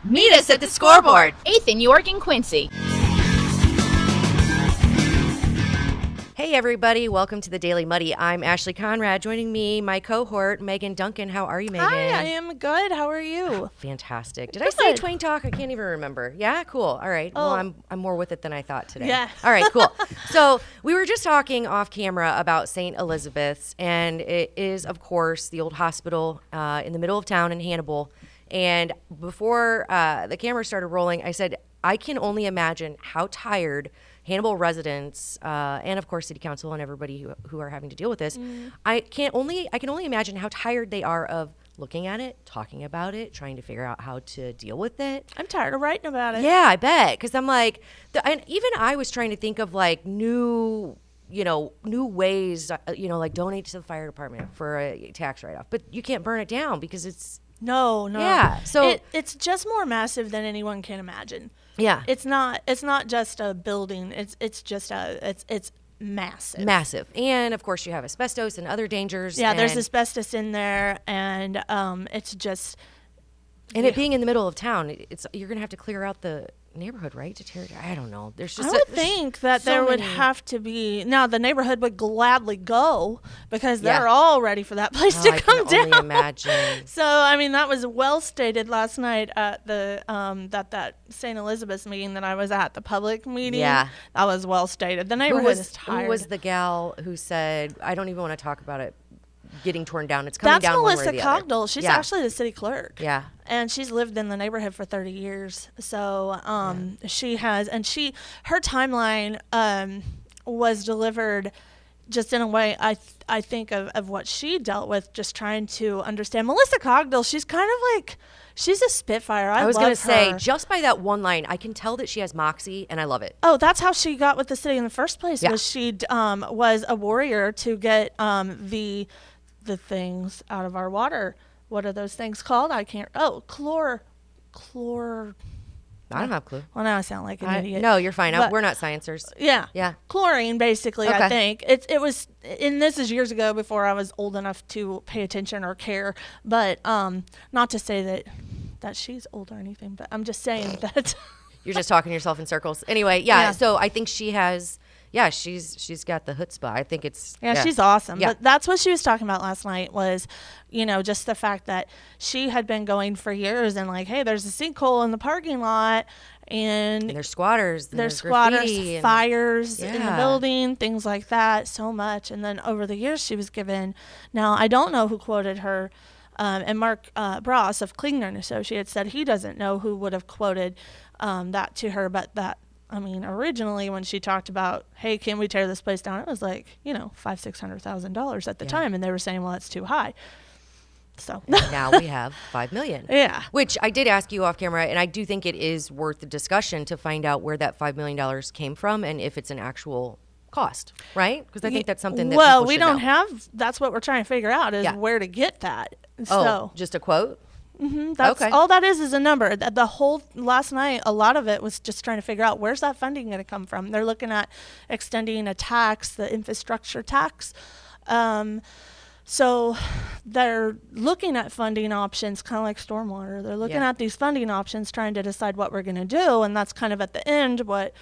Meet us at the scoreboard. 8th in York and Quincy. Hey everybody, welcome to the Daily Muddy. I'm Ashley Conrad. Joining me, my cohort, Megan Duncan. How are you, Megan? Hi, I am good. How are you? Fantastic. Did I say Twain Talk? I can't even remember. Yeah, cool. All right. Oh. Well, I'm more with it than I thought today. Yeah. All right, cool. So we were just talking off camera about St. Elizabeth's, and it is, of course, the old hospital in the middle of town in Hannibal. And before the camera started rolling, I said, I can only imagine how tired Hannibal residents and, of course, City Council and everybody who are having to deal with this. I can only imagine how tired they are of looking at it, talking about it, trying to figure out how to deal with it. I'm tired of writing about it. Yeah, I bet. Because I'm like, and even I was trying to think of like new ways, like donate to the fire department for a tax write-off. But you can't burn it down because it's. No. Yeah. So it's just more massive than anyone can imagine. Yeah. It's not just a building. It's just it's massive. Massive. And of course you have asbestos and other dangers. Yeah, there's asbestos in there, and it's just. And it being in the middle of town, you're gonna have to clear out the neighborhood, right, to tear it down? I don't know. There's just I would think that there would have to be. Now the neighborhood would gladly go because they're all ready for that place to come down. I can only imagine. So I mean, that was well stated last night at the that St. Elizabeth's meeting that I was at, the public meeting. Yeah, that was well stated. The neighborhood is tired. Who was the gal who said, "I don't even want to talk about it getting torn down. It's coming down." That's Melissa Cogdell. She's actually the city clerk. Yeah. And she's lived in the neighborhood for 30 years. So she has, and her timeline was delivered just in a way I think of what she dealt with, just trying to understand. Melissa Cogdell, she's kind of like, she's a spitfire. I was going to say, just by that one line, I can tell that she has moxie, and I love it. Oh, that's how she got with the city in the first place. Was she was a warrior to get the things out of our water. What are those things called? I can't. Oh, chlor. I don't have a clue. Well, now I sound like an idiot. No, you're fine. We're not sciencers. Yeah. Yeah. Chlorine, basically, I think. It was, and this is years ago before I was old enough to pay attention or care, but not to say that she's old or anything, but I'm just saying that. You're just talking yourself in circles. Anyway, so I think she has. Yeah, she's got the chutzpah. I think it's... Yeah, she's awesome. Yeah. But that's what she was talking about last night was, just the fact that she had been going for years and like, hey, there's a sinkhole in the parking lot and there's squatters. There's squatters, fires in the building, things like that, so much. And then over the years she was given... Now, I don't know who quoted her, and Mark Bross of Klingner and Associates said he doesn't know who would have quoted that to her, but that... I mean, originally when she talked about, hey, can we tear this place down? It was like, $500,000-$600,000 at the time, and they were saying, well, that's too high. So now we have $5 million. Yeah, which I did ask you off camera, and I do think it is worth the discussion to find out where that $5 million came from and if it's an actual cost, right? Because I think that's something that people we should don't know. have. That's what we're trying to figure out is where to get that. So just a quote. Mm-hmm. That's all that is a number. The whole last night, a lot of it was just trying to figure out where's that funding going to come from. They're looking at extending a tax, the infrastructure tax. So they're looking at funding options, kind of like stormwater. They're looking at these funding options, trying to decide what we're going to do. And that's kind of at the end what,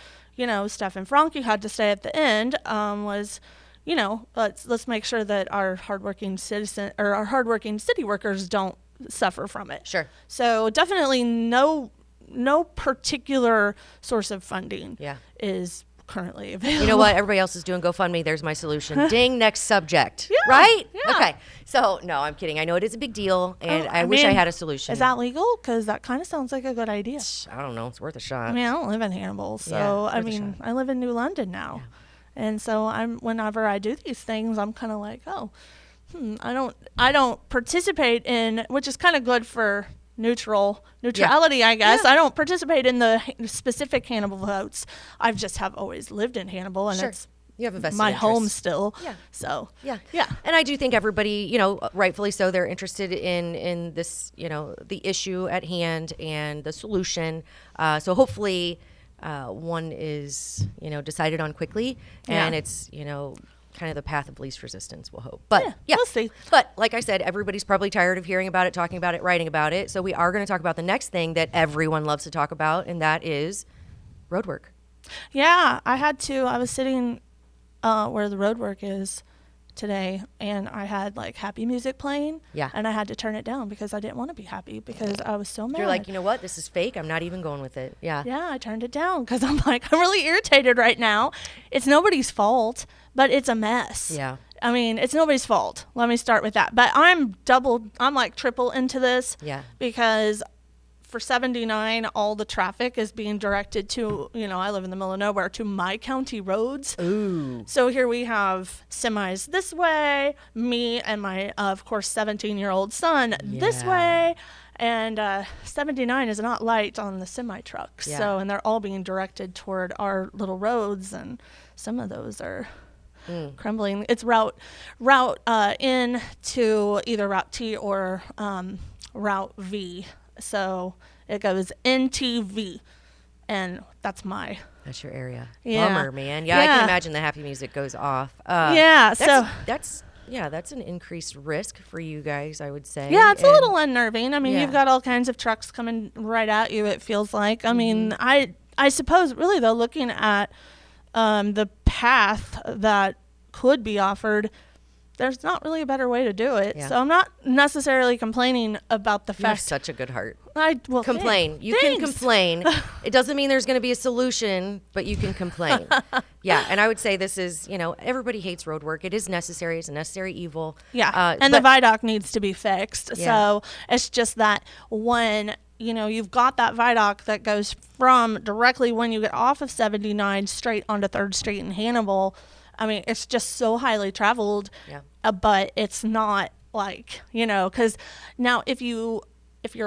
Stephen Franke had to say at the end was, let's make sure that our hardworking citizen or our hardworking city workers don't suffer from it. Sure. So definitely no particular source of funding is currently available. You know what? Everybody else is doing GoFundMe. There's my solution. Ding, next subject. Yeah, right? Yeah. Okay. So, no, I'm kidding. I know it is a big deal, and I wish I had a solution. Is that legal? Because that kind of sounds like a good idea. I don't know. It's worth a shot. I mean, I don't live in Hannibal, so I live in New London now. Yeah. And so whenever I do these things, I'm kind of like, I don't participate in, which is kind of good for neutrality, I guess. I don't participate in the specific Hannibal votes. I just have always lived in Hannibal, and it's you have a vested my interest. home still. Yeah. So yeah. And I do think everybody, rightfully so, they're interested in this, the issue at hand and the solution. So hopefully, one is decided on quickly, and it's kind of the path of least resistance, we'll hope. But we'll see. But like I said, everybody's probably tired of hearing about it, talking about it, writing about it. So we are going to talk about the next thing that everyone loves to talk about, and that is road work. Yeah, I was sitting where the road work is today, and I had like happy music playing. Yeah. And I had to turn it down because I didn't want to be happy because I was so mad. You're like, you know what? This is fake. I'm not even going with it. Yeah. Yeah, I turned it down because I'm like, I'm really irritated right now. It's nobody's fault, but it's a mess. Yeah. I mean, it's nobody's fault. Let me start with that. But I'm like triple into this. Yeah. Because for 79, all the traffic is being directed to, I live in the middle of nowhere, to my county roads. Ooh. So here we have semis this way, me and my, of course, 17-year-old son this way. And 79 is not light on the semi trucks. Yeah. So, and they're all being directed toward our little roads, and some of those are crumbling. It's route in to either Route T or Route V. So it goes NTV, and that's your area. Yeah. Bummer, man. Yeah, I can imagine the happy music goes off. That's an increased risk for you guys, I would say. Yeah, it's a little unnerving. I mean, you've got all kinds of trucks coming right at you, it feels like. I mean, I suppose really though, looking at the path that could be offered, there's not really a better way to do it. Yeah. So I'm not necessarily complaining about the fact. You have such a good heart. Complain. You can complain. It doesn't mean there's going to be a solution, but you can complain. Yeah, and I would say this is, everybody hates road work. It is necessary. It's a necessary evil. Yeah, and the viaduct needs to be fixed. Yeah. So it's just that when you've got that viaduct that goes from directly when you get off of 79 straight onto 3rd Street in Hannibal. I mean, it's just so highly traveled, but it's not like, because now if you're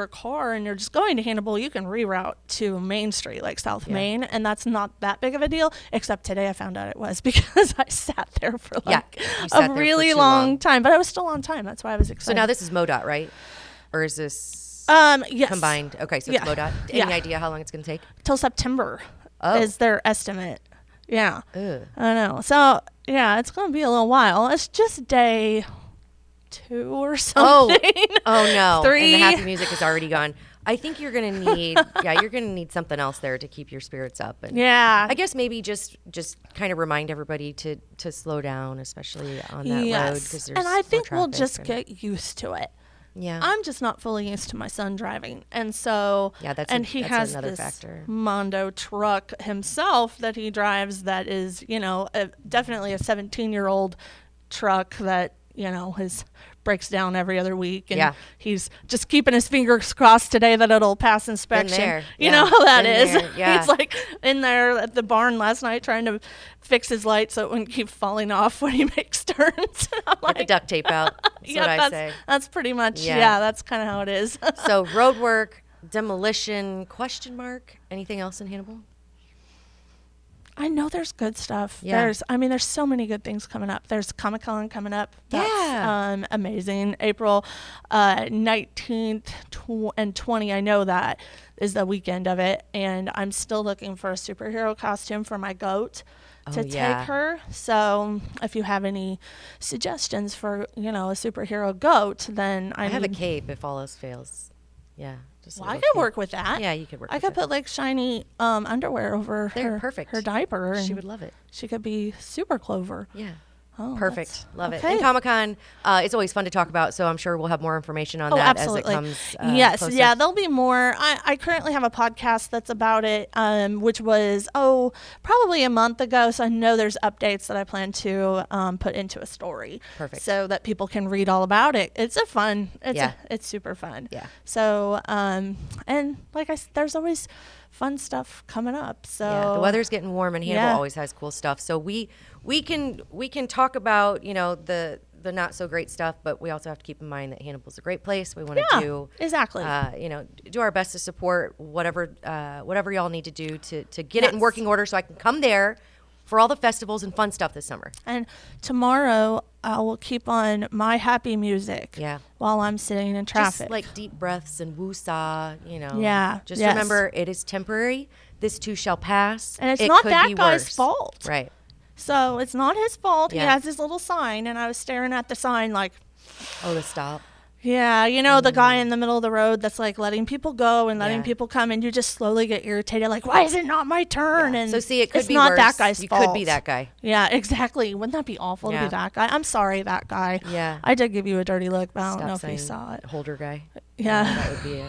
a car and you're just going to Hannibal, you can reroute to Main Street, like South Main, and that's not that big of a deal, except today I found out it was because I sat there for a really long time, but I was still on time. That's why I was excited. So now this is MoDOT, right? Or is this yes. combined? Okay, so it's MoDOT. Any idea how long it's going to take? Till September is their estimate. Yeah. Ugh. I know. So, it's going to be a little while. It's just day 2 or something. Oh no. 3. And the happy music is already gone. I think you're going to need, you're going to need something else there to keep your spirits up. And I guess maybe just kind of remind everybody to slow down, especially on that road. Because there's and I think we'll just get used to it. Yeah. I'm just not fully used to my son driving. And so, he has another this factor. Mondo truck himself that he drives that is, definitely a 17-year-old truck that, breaks down every other week. And he's just keeping his fingers crossed today that it'll pass inspection. You know how that is. Yeah. He's like in there at the barn last night trying to fix his light so it wouldn't keep falling off when he makes turns. Get the duct tape out. That's what I say. That's pretty much, that's kind of how it is. So road work, demolition, ? Anything else in Hannibal? I know there's good stuff. Yeah. There's so many good things coming up. There's Comic-Con coming up. That's amazing. April 19th and 20th. I know that is the weekend of it. And I'm still looking for a superhero costume for my goat to take her. So if you have any suggestions for, a superhero goat, then I have a cape if all else fails. Yeah. I could work with that. Yeah, you could work with that. I could put like shiny underwear over her diaper. She would love it. She could be super Clover. Yeah. Oh, perfect. Love it. And Comic-Con, it's always fun to talk about, so I'm sure we'll have more information on that absolutely. as it comes. Yes, closer. Yeah, there'll be more. I currently have a podcast that's about it, which was, probably a month ago, so I know there's updates that I plan to put into a story. Perfect. So that people can read all about it. It's it's super fun. Yeah. So, and like I said, there's always fun stuff coming up. So the weather's getting warm, and Hannibal always has cool stuff. So we can talk about the not so great stuff, but we also have to keep in mind that Hannibal's a great place. We want to do exactly do our best to support whatever y'all need to do to get it in working order, so I can come there for all the festivals and fun stuff this summer. And tomorrow I will keep on my happy music while I'm sitting in traffic. Just like deep breaths and woo-saw, Just remember, it is temporary. This too shall pass. And it's not that guy's fault. Right. So it's not his fault. Yeah. He has his little sign, and I was staring at the sign like, Oh, the stop. yeah, the guy in the middle of the road that's like letting people go and letting people come, and you just slowly get irritated, like, why is it not my turn? Yeah. And so see, it could it's be not worse. that guy's you fault. could be that guy. Yeah, exactly. Wouldn't that be awful to be that guy? I'm sorry, that guy. Yeah. I did give you a dirty look, but I don't Stop know if sign you saw it. holder guy. Yeah.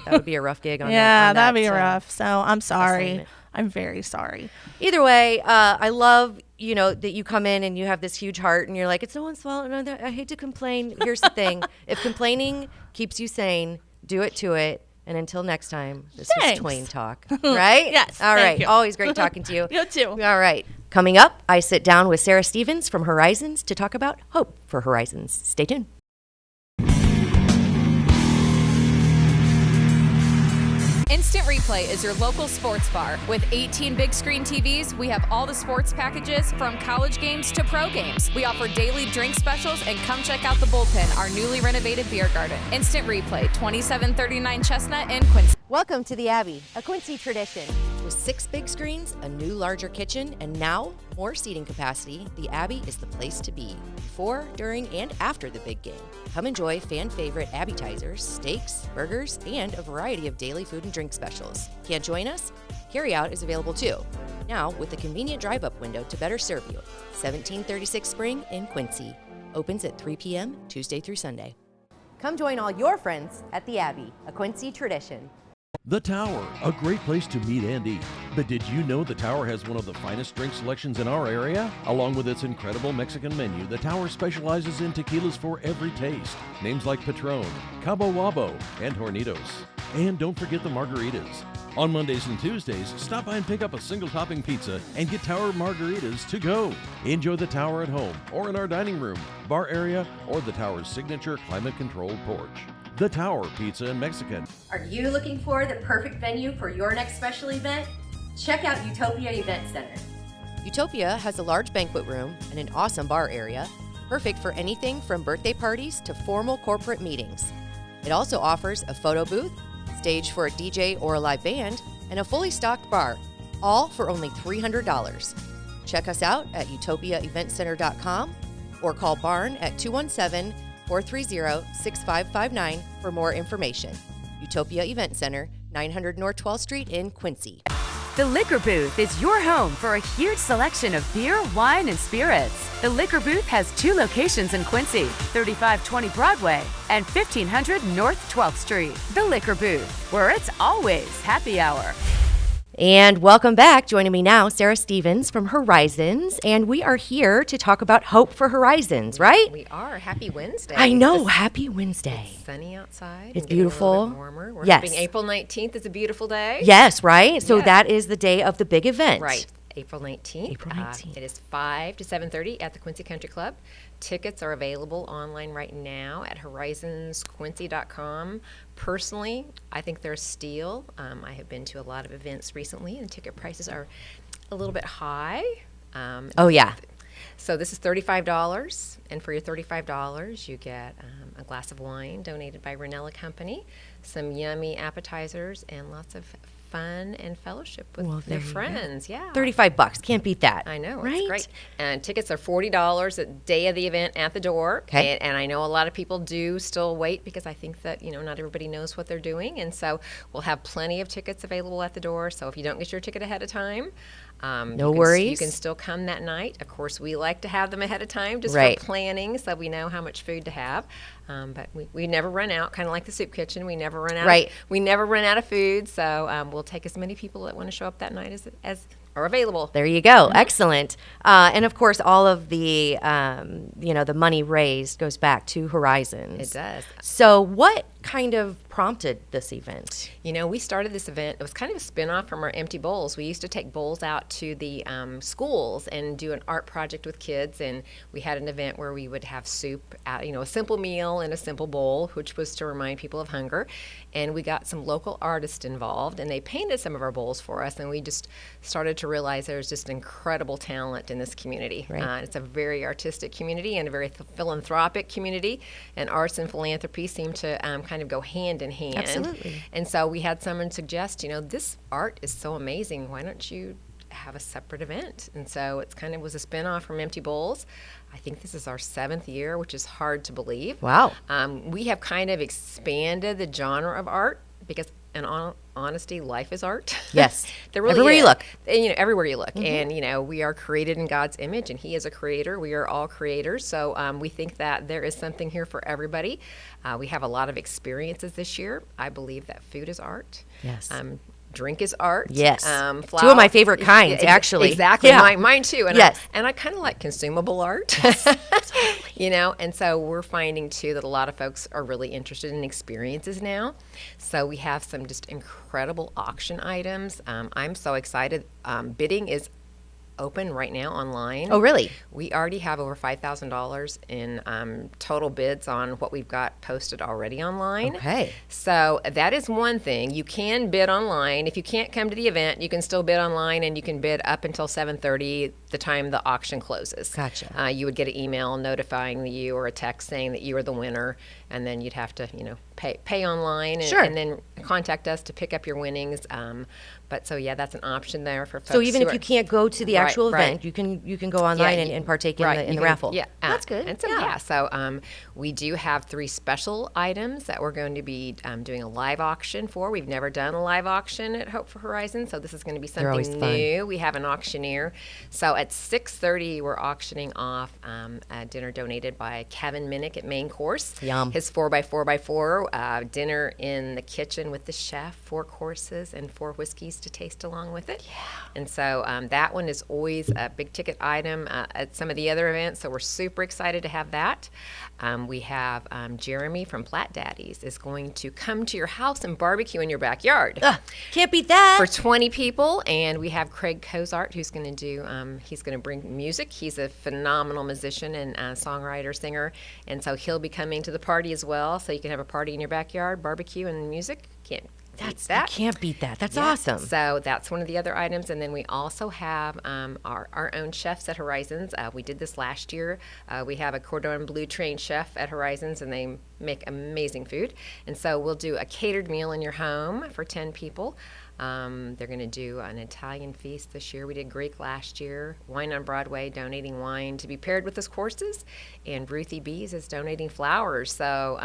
That would be a rough gig on that. Yeah, on that'd that, be rough. So I'm sorry. assignment. I'm very sorry. Either way, I love, that you come in and you have this huge heart and you're like, it's no one's fault. No, I hate to complain. Here's the thing. If complaining keeps you sane, do it to it. And until next time, this is Twain Talk, right? Yes. All right. You. Always great talking to you. You too. All right. Coming up, I sit down with Sarah Stevens from Horizons to talk about Hope for Horizons. Stay tuned. Instant Replay is your local sports bar. With 18 big screen TVs, we have all the sports packages from college games to pro games. We offer daily drink specials, and come check out the Bullpen, our newly renovated beer garden. Instant Replay, 2739 Chestnut in Quincy. Welcome to the Abbey, a Quincy tradition. With 6 big screens, a new larger kitchen, and now more seating capacity, the Abbey is the place to be before, during, and after the big game. Come enjoy fan favorite appetizers, steaks, burgers, and a variety of daily food and drink specials. Can't join us? Carryout is available too. Now with a convenient drive-up window to better serve you. 1736 Spring in Quincy. Opens at 3 p.m. Tuesday through Sunday. Come join all your friends at the Abbey, a Quincy tradition. The Tower, a great place to meet and eat. But did you know the Tower has one of the finest drink selections in our area? Along with its incredible Mexican menu, the Tower specializes in tequilas for every taste. Names like Patron, Cabo Wabo, and Hornitos. And don't forget the margaritas. On Mondays and Tuesdays, stop by and pick up a single topping pizza and get Tower margaritas to go. Enjoy the Tower at home or in our dining room, bar area, or the Tower's signature climate-controlled porch. The Tower Pizza and Mexican. Are you looking for the perfect venue for your next special event? Check out Utopia Event Center. Utopia has a large banquet room and an awesome bar area, perfect for anything from birthday parties to formal corporate meetings. It also offers a photo booth, stage for a DJ or a live band, and a fully stocked bar, all for only $300. Check us out at utopiaeventcenter.com or call Barn at 217-430-6559 for more information. Utopia Event Center, 900 North 12th Street in Quincy. The Liquor Booth is your home for a huge selection of beer, wine, and spirits. The Liquor Booth has 2 locations in Quincy, 3520 Broadway and 1500 North 12th Street. The Liquor Booth, where it's always happy hour. And welcome back. Joining me now, Sarah Stevens from Horizons. And we are here to talk about Hope for Horizons, right? We are. Happy Wednesday. I know. Happy Wednesday. It's sunny outside. It's and getting beautiful. A little bit warmer. We're Yes. hoping April 19th is a beautiful day. Yes, right? So Yeah. that is the day of the big event. Right. April 19th. April 19th. It is 5 to 7:30 at the Quincy Country Club. Tickets are available online right now at horizonsquincy.com. Personally, I think they're a steal. I have been to a lot of events recently, and ticket prices are a little bit high. Oh, yeah. So this is $35, and for your $35, you get a glass of wine donated by Ranella Company, some yummy appetizers, and lots of fun and fellowship with Well, there your you friends. Yeah. $35. Can't beat that. I know, right? it's great. And tickets are $40 the day of the event at the door. Okay. And I know a lot of people do still wait because I think that, not everybody knows what they're doing. And so we'll have plenty of tickets available at the door. So if you don't get your ticket ahead of time, No worries. You can still come that night. Of course, we like to have them ahead of time just Right. for planning so we know how much food to have. But we never run out, kind of like the soup kitchen. We never run out. Right. We never run out of food. So we'll take as many people that want to show up that night as are available. There you go. Excellent. And of course, all of the, the money raised goes back to Horizons. It does. So what kind of prompted this event? We started this event. It was kind of a spin-off from our Empty Bowls. We used to take bowls out to the schools and do an art project with kids, and we had an event where we would have soup, a simple meal in a simple bowl, which was to remind people of hunger. And we got some local artists involved, and they painted some of our bowls for us, and we just started to realize there's just incredible talent in this community. Right. It's a very artistic community and a very philanthropic community, and arts and philanthropy seem to kind of go hand in hand. Absolutely. And so we had someone suggest, this art is so amazing. Why don't you have a separate event. And so it's kind of was a spinoff from Empty Bowls. I think this is our 7th year, which is hard to believe. Wow. We have kind of expanded the genre of art because, in all honesty, life is art. Yes. There really Everywhere is. you look. And, everywhere you look. And, we are created in God's image, and He is a creator. We are all creators. So we think that there is something here for everybody. We have a lot of experiences this year. I believe that food is art. Yes. Drink is art. Yes. 2 of my favorite kinds, actually. Exactly. Yeah. Mine too. And yes. I kind of like consumable art. And so we're finding too that a lot of folks are really interested in experiences now. So we have some just incredible auction items. I'm so excited. Bidding is open right now online. Oh, really? We already have over $5,000 in total bids on what we've got posted already online. Okay. So that is one thing. You can bid online. If you can't come to the event, you can still bid online, and you can bid up until 7:30, the time the auction closes. Gotcha. You would get an email notifying you or a text saying that you are the winner, and then you'd have to, pay online and, Sure. and then contact us to pick up your winnings. But so yeah, that's an option there for folks. So even who if are- you can't go to the Right, actual right. event, you can go online Yeah, and partake in right, the you can- raffle. Yeah, That's good. And so yeah. so we do have 3 special items that we're going to be doing a live auction for. We've never done a live auction at Hope for Horizon, so this is going to be They're always something fun. new. We have an auctioneer. So at 6:30, we're auctioning off a dinner donated by Kevin Minnick at Main Course. Yum. His 4x4x4 dinner in the kitchen with the chef, 4 courses and 4 whiskeys to taste along with it. Yeah. And so that one is always a big ticket item at some of the other events, so we're super excited to have that. We have Jeremy from Plat Daddies is going to come to your house and barbecue in your backyard. Can't beat that. For 20 people, and we have Craig Cozart who's going to do, he's going to bring music. He's a phenomenal musician and songwriter, singer, and so he'll be coming to the party as well, so you can have a party in your backyard, barbecue and music. Can't beat that. You can't beat that. That's Yeah. awesome. So that's one of the other items. And then we also have our own chefs at Horizons. We did this last year. We have a cordon bleu trained chef at Horizons, and they make amazing food. And so we'll do a catered meal in your home for 10 people. They're going to do an Italian feast this year. We did Greek last year. Wine on Broadway, donating wine to be paired with those courses. And Ruthie Bees is donating flowers. So,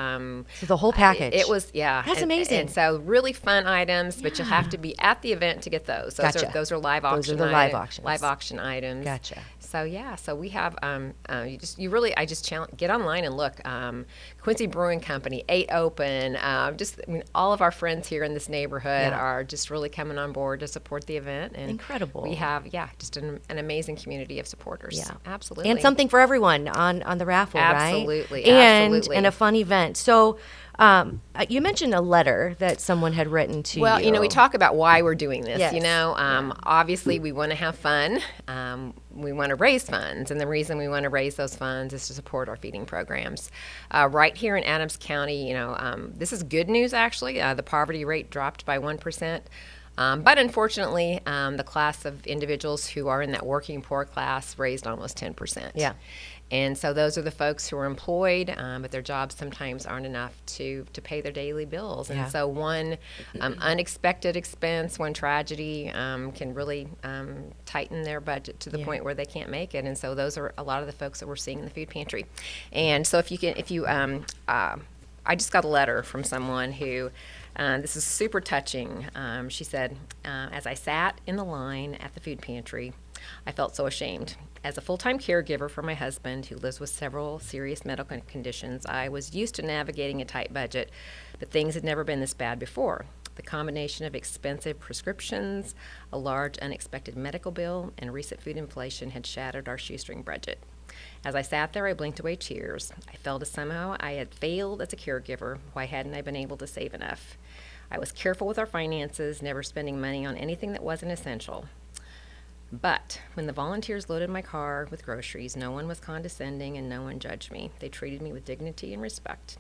So the whole package. It was, yeah. That's and, amazing. And so really fun items, but you'll have to be at the event to get those. Gotcha. Those are live auction Those are the live auctions. live auction items. Gotcha. So yeah, so we have I just challenge, get online and look. Quincy Brewing Company, 8 Open. All of our friends here in this neighborhood are just really coming on board to support the event. And Incredible. We have just an amazing community of supporters. Yeah. Absolutely. And something for everyone on the raffle, right? Absolutely, And absolutely. a fun event. So you mentioned a letter that someone had written to you. Well, we talk about why we're doing this. Yes. Obviously we want to have fun. We want to raise funds, and the reason we want to raise those funds is to support our feeding programs. Right here in Adams County, this is good news actually. The poverty rate dropped by 1%. But unfortunately, the class of individuals who are in that working poor class raised almost 10%. Yeah. And so those are the folks who are employed, but their jobs sometimes aren't enough to pay their daily bills. And so one unexpected expense, one tragedy can really tighten their budget to the point where they can't make it. And so those are a lot of the folks that we're seeing in the food pantry. And so I just got a letter from someone who, this is super touching. She said, as I sat in the line at the food pantry, I felt so ashamed. As a full-time caregiver for my husband, who lives with several serious medical conditions, I was used to navigating a tight budget, but things had never been this bad before. The combination of expensive prescriptions, a large unexpected medical bill, and recent food inflation had shattered our shoestring budget. As I sat there, I blinked away tears. I felt as somehow I had failed as a caregiver. Why hadn't I been able to save enough? I was careful with our finances, never spending money on anything that wasn't essential. But when the volunteers loaded my car with groceries, no one was condescending and no one judged me. They treated me with dignity and respect.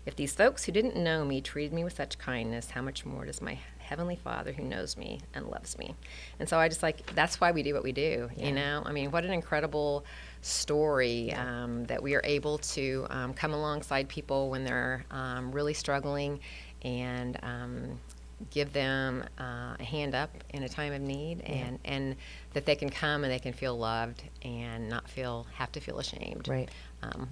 If these folks who didn't know me treated me with such kindness, how much more does my Heavenly Father who knows me and loves me? And so I just that's why we do what we do, you know? I mean, what an incredible story that we are able to come alongside people when they're really struggling and give them a hand up in a time of need, and that they can come and they can feel loved and not have to feel ashamed. Right.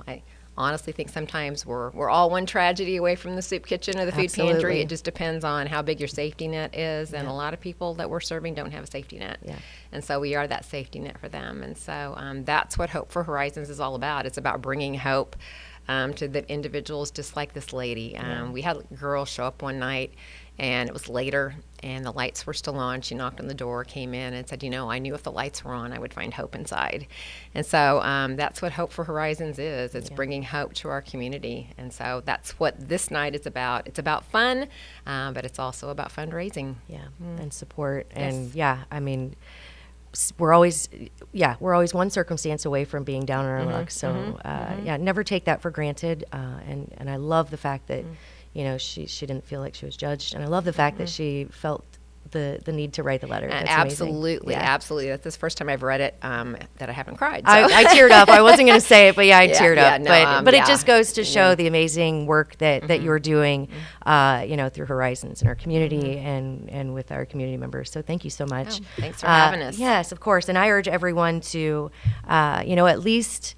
I honestly think sometimes we're all one tragedy away from the soup kitchen or the food pantry. It just depends on how big your safety net is, and a lot of people that we're serving don't have a safety net. Yeah. And so we are that safety net for them. And so that's what Hope for Horizons is all about. It's about bringing hope to the individuals just like this lady. We had a girl show up one night, and it was later, and the lights were still on. She knocked on the door, came in, and said, I knew if the lights were on, I would find hope inside. And so that's what Hope for Horizons is. It's bringing hope to our community. And so that's what this night is about. It's about fun, but it's also about fundraising. Yeah, and support. And I mean, we're always one circumstance away from being down on our luck. So never take that for granted. And I love the fact that she didn't feel like she was judged, and I love the fact that she felt the need to write the letter. That's absolutely, amazing. Absolutely. That's the first time I've read it that I haven't cried. So. I teared up. I wasn't going to say it, but I teared up. No, but it just goes to show the amazing work that you're doing, through Horizons in our community and with our community members. So thank you so much. Thanks for having us. Yes, of course. And I urge everyone to, at least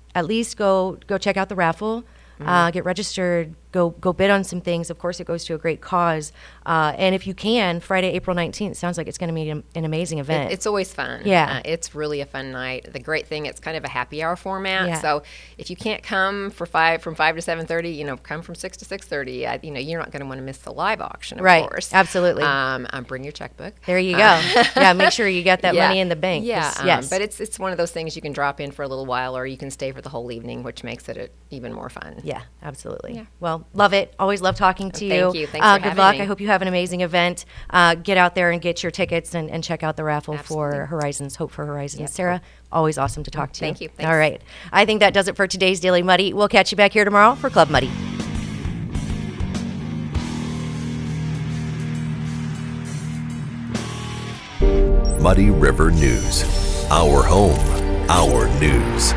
go check out the raffle. Get registered, go bid on some things. Of course, it goes to a great cause. And if you can, Friday, April 19th, sounds like it's going to be an amazing event. It's always fun. Yeah. It's really a fun night. The great thing, it's kind of a happy hour format. Yeah. So if you can't come from 5 to 7:30, come from 6 to 6:30. You're not going to want to miss the live auction, of course. Absolutely. Bring your checkbook. There you go. Make sure you get that money in the bank. Yeah. Yes. But it's one of those things you can drop in for a little while, or you can stay for the whole evening, which makes it even more fun. Yeah, absolutely. Yeah. Well, love it. Always love talking to you. Thank you. Thanks for good having luck. me. I hope you have an amazing event. Get out there and get your tickets and check out the raffle Absolutely. for Horizons, Hope for Horizons. Yep. Sarah, always awesome to talk to you. Thank you. Thanks. All right. I think that does it for today's Daily Muddy. We'll catch you back here tomorrow for Club Muddy. Muddy River News. Our home, our news.